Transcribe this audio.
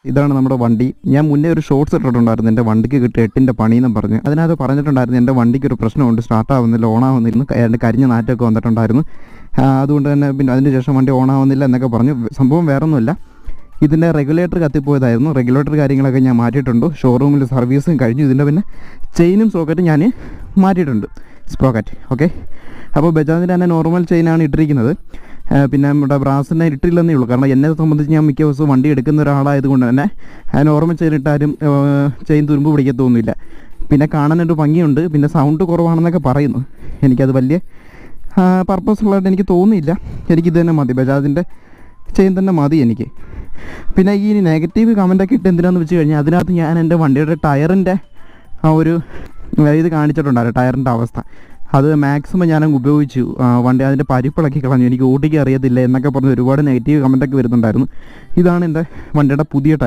ഇതാണ് നമ്മുടെ വണ്ടി. ഞാൻ മുന്നേ ഒരു ഷോർട്സ് ഇട്ടിട്ടുണ്ടായിരുന്നു എൻ്റെ വണ്ടിക്ക് കിട്ടിയ 8ൻ്റെ പണിയെന്നും പറഞ്ഞ്. അതിനകത്ത് പറഞ്ഞിട്ടുണ്ടായിരുന്നു എൻ്റെ വണ്ടിക്ക് ഒരു പ്രശ്നമുണ്ട്, സ്റ്റാർട്ടാവുന്നില്ല, ഓണാവുന്നില്ല, എൻ്റെ കരിഞ്ഞ നാറ്റമൊക്കെ വന്നിട്ടുണ്ടായിരുന്നു. അതുകൊണ്ട് തന്നെ പിന്നെ അതിന് ശേഷം വണ്ടി ഓണാവുന്നില്ല എന്നൊക്കെ പറഞ്ഞു. സംഭവം വേറൊന്നുമില്ല, ഇതിൻ്റെ റെഗുലേറ്റർ കത്തിപ്പോയതായിരുന്നു. റെഗുലേറ്റർ കാര്യങ്ങളൊക്കെ ഞാൻ മാറ്റിയിട്ടുണ്ട്. ഷോറൂമിൽ സർവീസും കഴിഞ്ഞു. ഇതിൻ്റെ പിന്നെ ചെയിനും സോക്കറ്റും ഞാൻ മാറ്റിയിട്ടുണ്ട്, സ്പ്രോക്കറ്റ്. ഓക്കെ, അപ്പോൾ ബജാജിൻ്റെ തന്നെ നോർമൽ ചെയിനാണ് ഇട്ടിരിക്കുന്നത്. പിന്നെ നമ്മുടെ ബ്രാസിനെ ഇട്ടില്ലെന്നേ ഉള്ളൂ. കാരണം എന്നെ സംബന്ധിച്ച് ഞാൻ മിക്ക ദിവസവും വണ്ടി എടുക്കുന്ന ഒരാളായതുകൊണ്ട് തന്നെ നോർമൽ ചെയിൻ ഇട്ടാലും ചെയിൻ തുരുമ്പ് പിടിക്കത്തൊന്നുമില്ല. പിന്നെ കാണാനൊരു ഭംഗിയുണ്ട്. പിന്നെ സൗണ്ട് കുറവാണെന്നൊക്കെ പറയുന്നു. എനിക്കത് വലിയ പർപ്പസുള്ളതായിട്ട് എനിക്ക് തോന്നിയില്ല. എനിക്കിത് തന്നെ മതി, ബജാജിൻ്റെ ചെയിൻ തന്നെ മതി എനിക്ക്. പിന്നെ ഈ നെഗറ്റീവ് കമൻറ്റൊക്കെ ഇട്ട് എന്തിനാന്ന് വെച്ച് കഴിഞ്ഞാൽ അതിനകത്ത് ഞാൻ എൻ്റെ വണ്ടിയുടെ ടയറിൻ്റെ ആ ഒരു ഇത് കാണിച്ചിട്ടുണ്ടായിരുന്നു, ടയറിൻ്റെ അവസ്ഥ. അത് മാക്സിമം ഞാനങ്ങ് ഉപയോഗിച്ചു. വണ്ടി അതിൻ്റെ പരിപ്പിളക്കി കളഞ്ഞു, എനിക്ക് ഓടിക്കാൻ അറിയത്തില്ല എന്നൊക്കെ പറഞ്ഞ് ഒരുപാട് നെഗറ്റീവ് കമൻറ്റൊക്കെ വരുന്നുണ്ടായിരുന്നു. ഇതാണ് എൻ്റെ വണ്ടിയുടെ പുതിയ